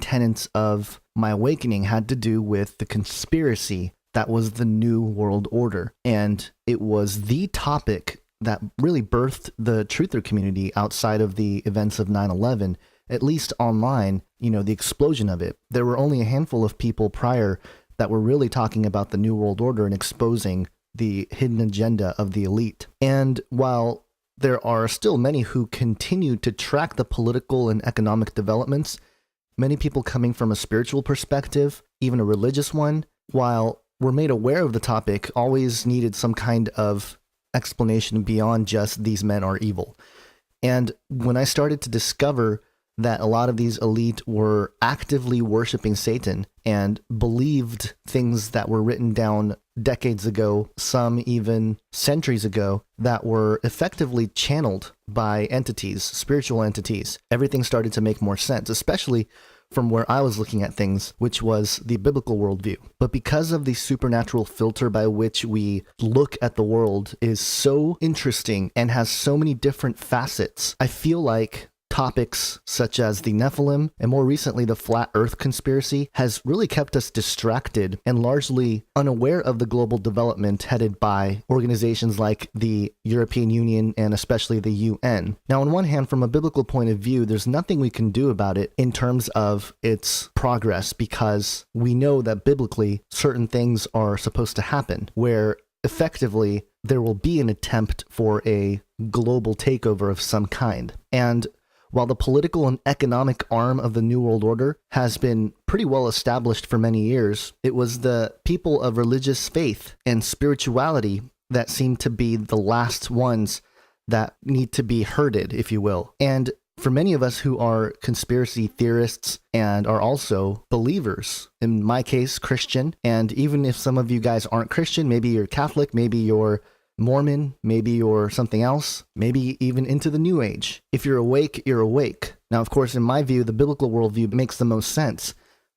tenets of my awakening had to do with the conspiracy that was the New World Order. And it was the topic that really birthed the truther community outside of the events of 9/11, at least online, the explosion of it. There were only a handful of people prior that were really talking about the New World Order and exposing the hidden agenda of the elite. And while there are still many who continue to track the political and economic developments, many people coming from a spiritual perspective, even a religious one, while we're made aware of the topic, always needed some kind of explanation beyond just these men are evil. And when I started to discover that a lot of these elite were actively worshiping Satan and believed things that were written down decades ago, some even centuries ago, that were effectively channeled by entities, spiritual entities, everything started to make more sense, especially from where I was looking at things, which was the biblical worldview. But because of the supernatural filter by which we look at the world is so interesting and has so many different facets, I feel like topics such as the Nephilim and more recently the flat earth conspiracy has really kept us distracted and largely unaware of the global development headed by organizations like the European Union and especially the UN. Now, on one hand, from a biblical point of view, there's nothing we can do about it in terms of its progress because we know that biblically certain things are supposed to happen where effectively there will be an attempt for a global takeover of some kind. And while the political and economic arm of the New World Order has been pretty well established for many years, it was the people of religious faith and spirituality that seem to be the last ones that need to be herded, if you will. And for many of us who are conspiracy theorists and are also believers, in my case, Christian, and even if some of you guys aren't Christian, maybe you're Catholic, maybe you're Mormon, maybe you're something else, maybe even into the New Age. If you're awake, you're awake. Now, of course, in my view, the biblical worldview makes the most sense.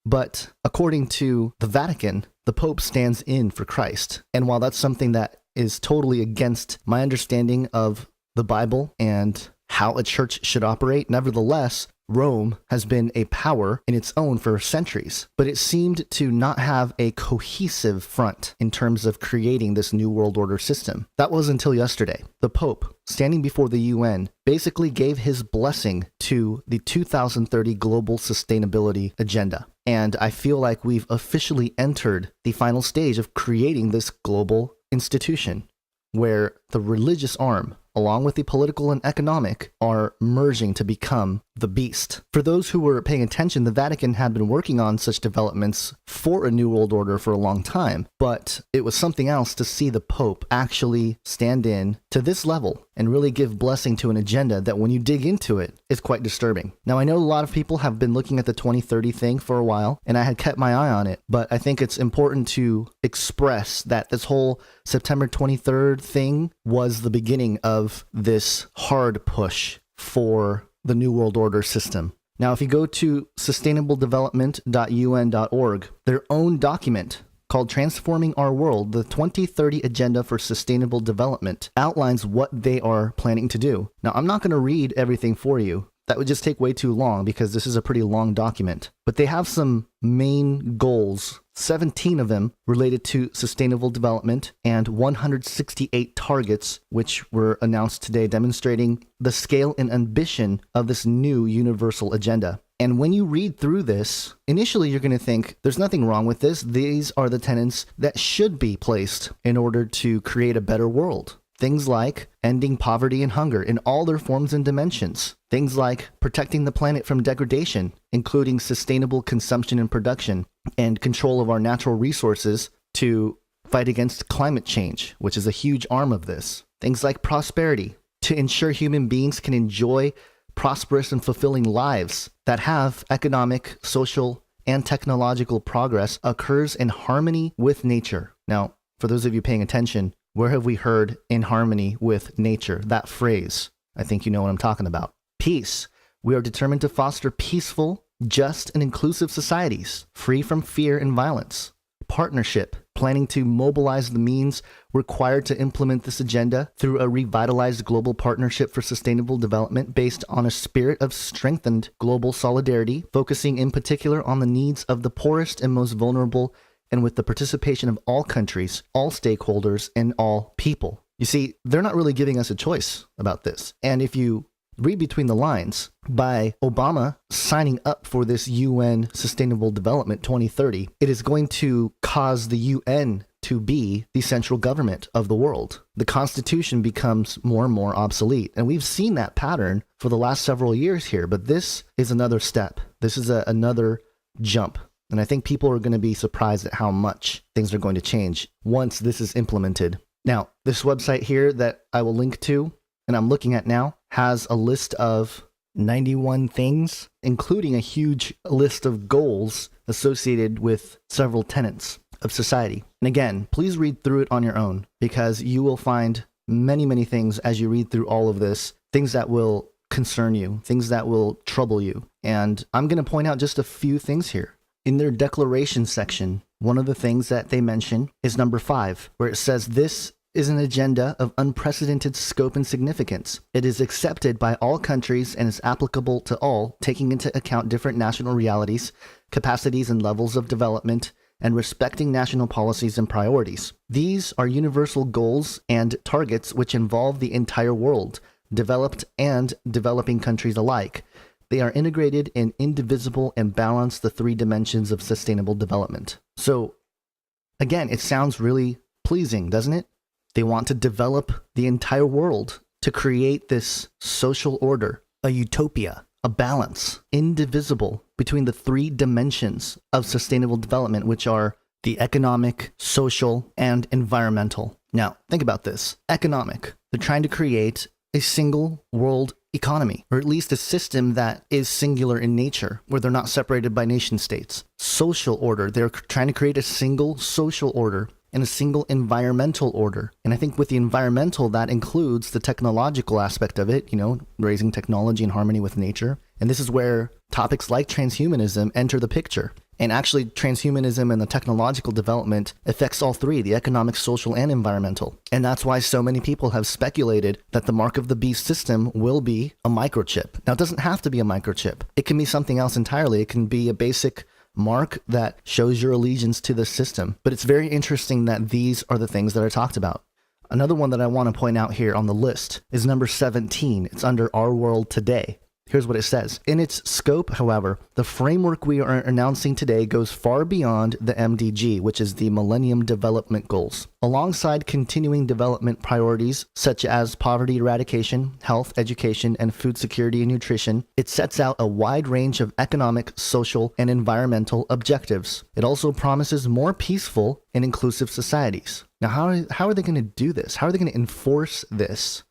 But according to the Vatican, the Pope stands in for Christ. And while that's something that is totally against my understanding of the Bible and how a church should operate, nevertheless, Rome has been a power in its own for centuries, but it seemed to not have a cohesive front in terms of creating this New World Order system. That was until yesterday. The Pope, standing before the UN, basically gave his blessing to the 2030 Global Sustainability Agenda. And I feel like we've officially entered the final stage of creating this global institution where the religious arm, along with the political and economic, are merging to become the beast. For those who were paying attention, the Vatican had been working on such developments for a New World Order for a long time, but it was something else to see the Pope actually stand in to this level and really give blessing to an agenda that when you dig into it, is quite disturbing. Now, I know a lot of people have been looking at the 2030 thing for a while, and I had kept my eye on it, but I think it's important to express that this whole September 23rd thing was the beginning of this hard push for the New World Order system. Now, if you go to sustainabledevelopment.un.org, their own document called Transforming Our World, the 2030 Agenda for Sustainable Development, outlines what they are planning to do. Now, I'm not going to read everything for you. That would just take way too long because this is a pretty long document. But they have some main goals, 17 of them related to sustainable development, and 168 targets, which were announced today, demonstrating the scale and ambition of this new universal agenda. And when you read through this, initially you're going to think, there's nothing wrong with this. These are the tenets that should be placed in order to create a better world. Things like ending poverty and hunger in all their forms and dimensions. Things like protecting the planet from degradation, including sustainable consumption and production, and control of our natural resources to fight against climate change, which is a huge arm of this. Things like prosperity, to ensure human beings can enjoy prosperous and fulfilling lives that have economic, social, and technological progress occurs in harmony with nature. Now, for those of you paying attention, where have we heard in harmony with nature? That phrase. I think you know what I'm talking about. Peace. We are determined to foster peaceful, just, and inclusive societies, free from fear and violence. Partnership. planning to mobilize the means required to implement this agenda through a revitalized global partnership for sustainable development based on a spirit of strengthened global solidarity, focusing in particular on the needs of the poorest and most vulnerable, and with the participation of all countries, all stakeholders, and all people. You see, they're not really giving us a choice about this. And if you read between the lines, by Obama signing up for this UN Sustainable Development 2030, it is going to cause the UN to be the central government of the world. The Constitution becomes more and more obsolete. And we've seen that pattern for the last several years here, but this is another step. This is another jump. And I think people are going to be surprised at how much things are going to change once this is implemented. Now, this website here that I will link to, and I'm looking at now, has a list of 91 things, including a huge list of goals associated with several tenets of society. And again, please read through it on your own, because you will find many, many things as you read through all of this, things that will concern you, things that will trouble you. And I'm going to point out just a few things here. In their declaration section, one of the things that they mention is number 5, where it says this is an agenda of unprecedented scope and significance. It is accepted by all countries and is applicable to all, taking into account different national realities, capacities, and levels of development, and respecting national policies and priorities. These are universal goals and targets which involve the entire world, developed and developing countries alike. They are integrated and indivisible and balance the 3 dimensions of sustainable development. So, again, it sounds really pleasing, doesn't it? They want to develop the entire world to create this social order, a utopia, a balance, indivisible between the 3 dimensions of sustainable development, which are the economic, social, and environmental. Now, think about this. Economic. They're trying to create a single world economy, or at least a system that is singular in nature, where they're not separated by nation states. Social order. They're trying to create a single social order and a single environmental order. And I think with the environmental, that includes the technological aspect of it, raising technology in harmony with nature. And this is where topics like transhumanism enter the picture. And actually, transhumanism and the technological development affects all 3, the economic, social, and environmental. And that's why so many people have speculated that the mark of the beast system will be a microchip. Now, it doesn't have to be a microchip. It can be something else entirely. It can be a basic mark that shows your allegiance to the system. But it's very interesting that these are the things that are talked about. Another one that I want to point out here on the list is number 17. It's under Our World Today. Here's what it says. In its scope, however, the framework we are announcing today goes far beyond the MDG, which is the Millennium Development Goals. Alongside continuing development priorities such as poverty eradication, health, education, and food security and nutrition, it sets out a wide range of economic, social, and environmental objectives. It also promises more peaceful and inclusive societies. Now, how are they going to do this? How are they going to enforce this?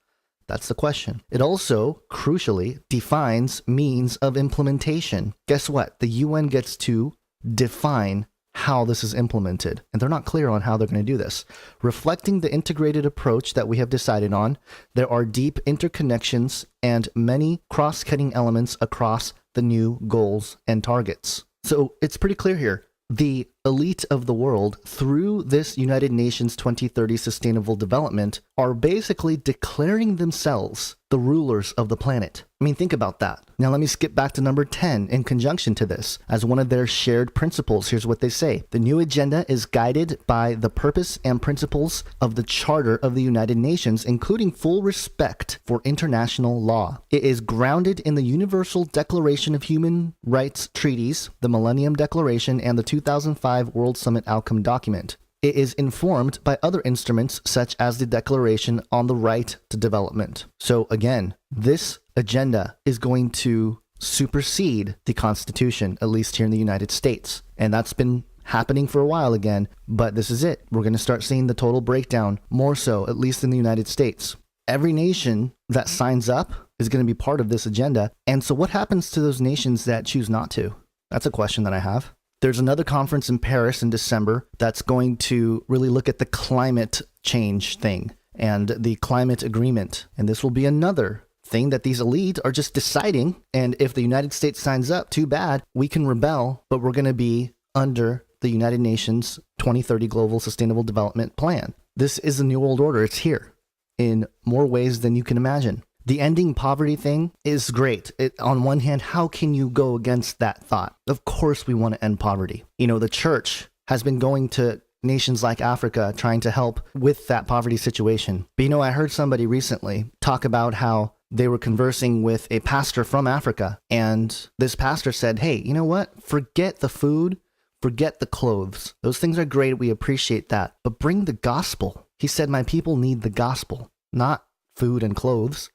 That's the question. It also, crucially, defines means of implementation. Guess what? The UN gets to define how this is implemented, and they're not clear on how they're going to do this. Reflecting the integrated approach that we have decided on, there are deep interconnections and many cross-cutting elements across the new goals and targets. So it's pretty clear here. The elite of the world, through this United Nations 2030 Sustainable Development, are basically declaring themselves the rulers of the planet. I mean, think about that. Now let me skip back to number 10 in conjunction to this. As one of their shared principles, here's what they say. The new agenda is guided by the purpose and principles of the Charter of the United Nations, including full respect for international law. It is grounded in the Universal Declaration of Human Rights treaties, the Millennium Declaration, and the 2005 World Summit Outcome Document. It is informed by other instruments such as the Declaration on the Right to Development. So again, this agenda is going to supersede the Constitution, at least here in the United States. And that's been happening for a while again, but this is it. We're going to start seeing the total breakdown, more so, at least in the United States. Every nation that signs up is going to be part of this agenda. And so what happens to those nations that choose not to? That's a question that I have. There's another conference in Paris in December that's going to really look at the climate change thing and the climate agreement. And this will be another thing that these elites are just deciding. And if the United States signs up, too bad, we can rebel, but we're going to be under the United Nations 2030 Global Sustainable Development Plan. This is the New World Order. It's here in more ways than you can imagine. The ending poverty thing is great. On one hand, how can you go against that thought? Of course we want to end poverty. The church has been going to nations like Africa trying to help with that poverty situation. But I heard somebody recently talk about how they were conversing with a pastor from Africa, and this pastor said, hey, you know what? Forget the food, forget the clothes. Those things are great. We appreciate that. But bring the gospel. He said, my people need the gospel, not food and clothes.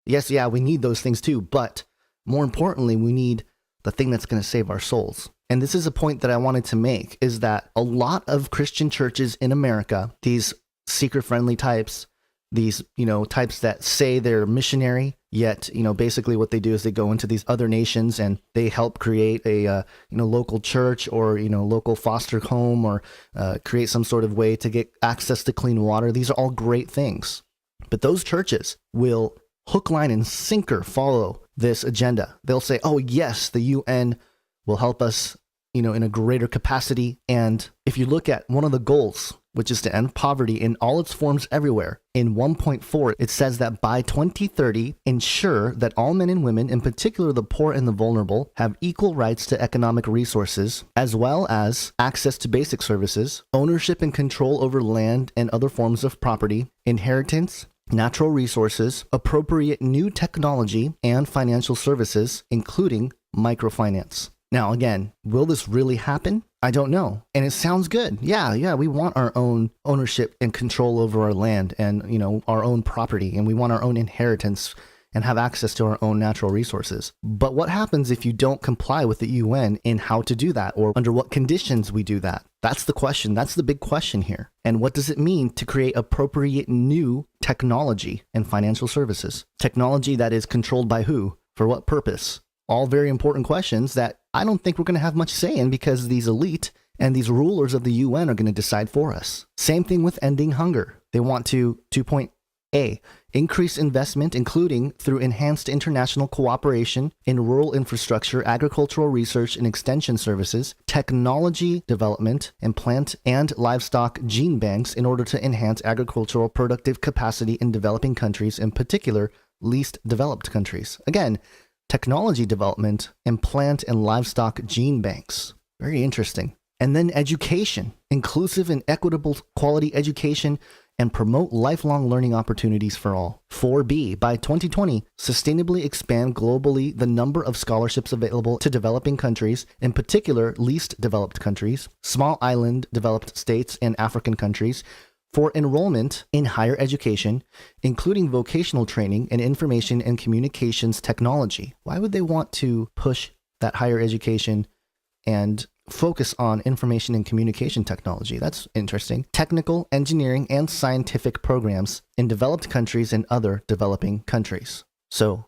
Yes, yeah, we need those things too, but more importantly, we need the thing that's going to save our souls. And this is a point that I wanted to make, is that a lot of Christian churches in America, these seeker-friendly types, these, types that say they're missionary, yet, basically what they do is they go into these other nations and they help create a, local church or, local foster home, or create some sort of way to get access to clean water. These are all great things. But those churches will hook, line, and sinker follow this agenda. They'll say, oh, yes, the UN will help us, in a greater capacity. And if you look at one of the goals, which is to end poverty in all its forms everywhere, in 1.4, it says that by 2030, ensure that all men and women, in particular the poor and the vulnerable, have equal rights to economic resources, as well as access to basic services, ownership and control over land and other forms of property, inheritance, natural resources, appropriate new technology, and financial services, including microfinance. Now, again, will this really happen? I don't know. And it sounds good. Yeah, we want our own ownership and control over our land and, our own property, and we want our own inheritance and have access to our own natural resources. But what happens if you don't comply with the UN in how to do that, or under what conditions we do that? That's the question. That's the big question here. And what does it mean to create appropriate new technology and financial services? Technology that is controlled by who? For what purpose? All very important questions that I don't think we're going to have much say in, because these elite and these rulers of the UN are going to decide for us. Same thing with ending hunger. They want to 2.A, increase investment, including through enhanced international cooperation in rural infrastructure, agricultural research and extension services, technology development, and plant and livestock gene banks in order to enhance agricultural productive capacity in developing countries, in particular, least developed countries. Again, technology development and plant and livestock gene banks. Very interesting. And then education, inclusive and equitable quality education, and promote lifelong learning opportunities for all. 4B, by 2020, sustainably expand globally the number of scholarships available to developing countries, in particular least developed countries, small island developed states, and African countries, for enrollment in higher education, including vocational training and information and communications technology. Why would they want to push that higher education and focus on information and communication technology? That's interesting. Technical, engineering, and scientific programs in developed countries and other developing countries. So,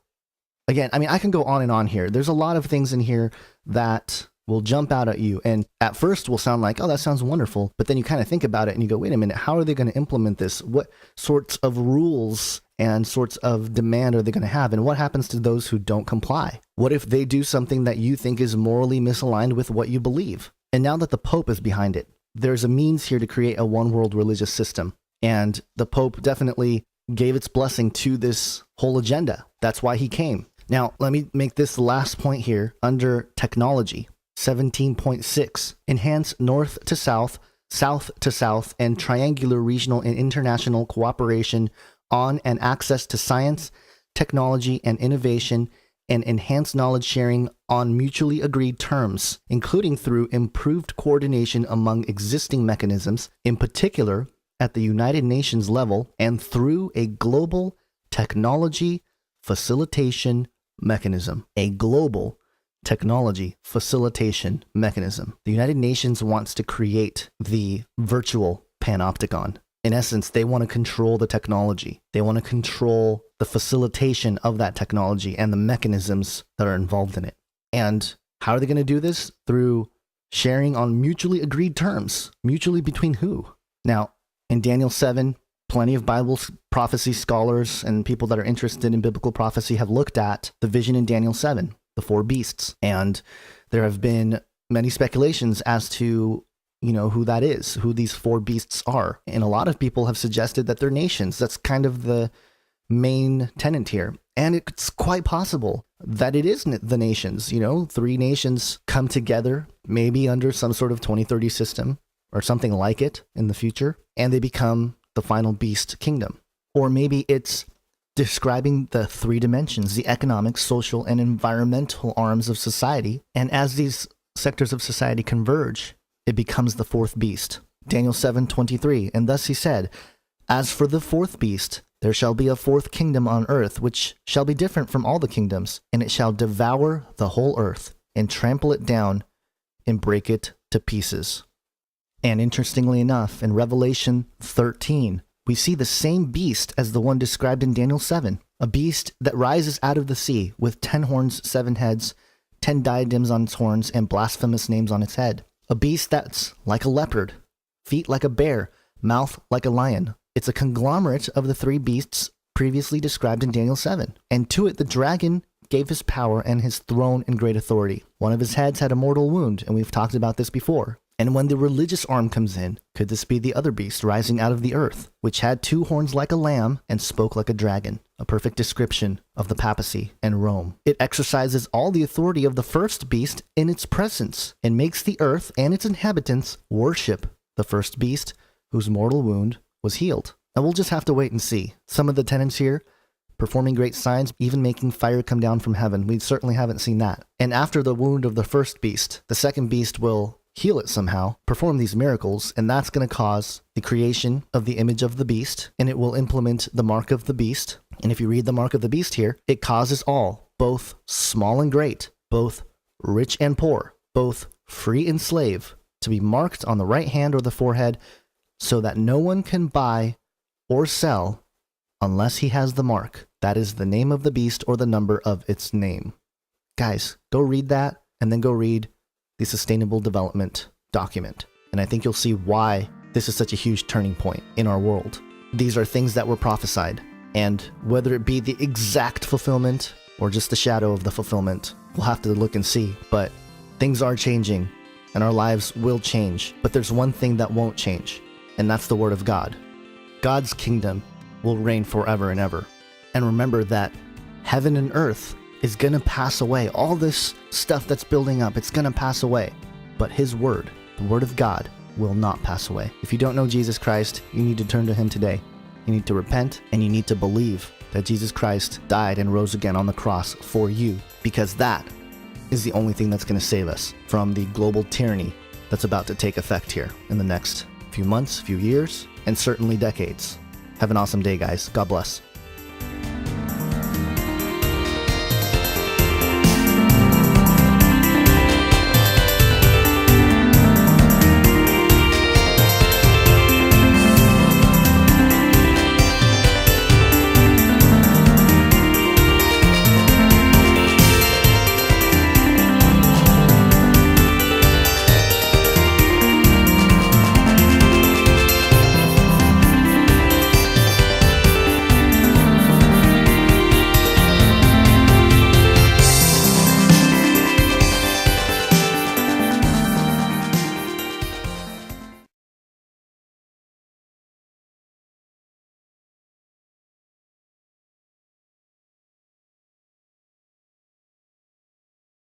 again, I can go on and on here. There's a lot of things in here that will jump out at you, and at first will sound like, oh, that sounds wonderful, but then you kind of think about it and you go, wait a minute, how are they going to implement this? What sorts of rules and sorts of demand are they going to have? And what happens to those who don't comply? What if they do something that you think is morally misaligned with what you believe? And now that the Pope is behind it, there's a means here to create a one world religious system. And the Pope definitely gave its blessing to this whole agenda. That's why he came. Now, let me make this last point here under technology. 17.6, enhance north to south, south to south, and triangular regional and international cooperation on and access to science, technology, and innovation, and enhance knowledge sharing on mutually agreed terms, including through improved coordination among existing mechanisms, in particular at the United Nations level, and through a global technology facilitation mechanism. A global technology facilitation mechanism. The United Nations wants to create the virtual panopticon. In essence, they want to control the technology. They want to control the facilitation of that technology and the mechanisms that are involved in it. And how are they going to do this? Through sharing on mutually agreed terms. Mutually between who? Now, in Daniel 7, plenty of Bible prophecy scholars and people that are interested in biblical prophecy have looked at the vision in Daniel 7. The four beasts. And there have been many speculations as to who that is, who these four beasts are. And a lot of people have suggested that they're nations. That's kind of the main tenet here. And it's quite possible that it is the nations. Three nations come together, maybe under some sort of 2030 system or something like it in the future, and they become the final beast kingdom. Or maybe it's describing the three dimensions, the economic, social, and environmental arms of society. And as these sectors of society converge, it becomes the fourth beast. Daniel 7:23, and thus he said, as for the fourth beast, there shall be a fourth kingdom on earth, which shall be different from all the kingdoms, and it shall devour the whole earth, and trample it down, and break it to pieces. And interestingly enough, in Revelation 13, we see the same beast as the one described in Daniel 7, a beast that rises out of the sea with 10 horns, 7 heads, 10 diadems on its horns, and blasphemous names on its head. A beast that's like a leopard, feet like a bear, mouth like a lion. It's a conglomerate of the three beasts previously described in Daniel 7. And to it the dragon gave his power and his throne and great authority. One of his heads had a mortal wound, and we've talked about this before. And when the religious arm comes in, could this be the other beast rising out of the earth, which had 2 horns like a lamb and spoke like a dragon? A perfect description of the papacy and Rome. It exercises all the authority of the first beast in its presence and makes the earth and its inhabitants worship the first beast whose mortal wound was healed. And we'll just have to wait and see. Some of the tenets here, performing great signs, even making fire come down from heaven. We certainly haven't seen that. And after the wound of the first beast, the second beast will heal it somehow, perform these miracles, and that's going to cause the creation of the image of the beast, and it will implement the mark of the beast. And if you read the mark of the beast here, it causes all, both small and great, both rich and poor, both free and slave, to be marked on the right hand or the forehead, so that no one can buy or sell unless he has the mark. That is the name of the beast or the number of its name. Guys, go read that, and then go read the Sustainable Development document. And I think you'll see why this is such a huge turning point in our world. These are things that were prophesied, and whether it be the exact fulfillment or just the shadow of the fulfillment, we'll have to look and see. But things are changing, and our lives will change. But there's one thing that won't change, and that's the Word of God. God's kingdom will reign forever and ever. And remember that heaven and earth is going to pass away. All this stuff that's building up, it's going to pass away. But His Word, the Word of God, will not pass away. If you don't know Jesus Christ, you need to turn to Him today. You need to repent, and you need to believe that Jesus Christ died and rose again on the cross for you, because that is the only thing that's going to save us from the global tyranny that's about to take effect here in the next few months, few years, and certainly decades. Have an awesome day, guys. God bless.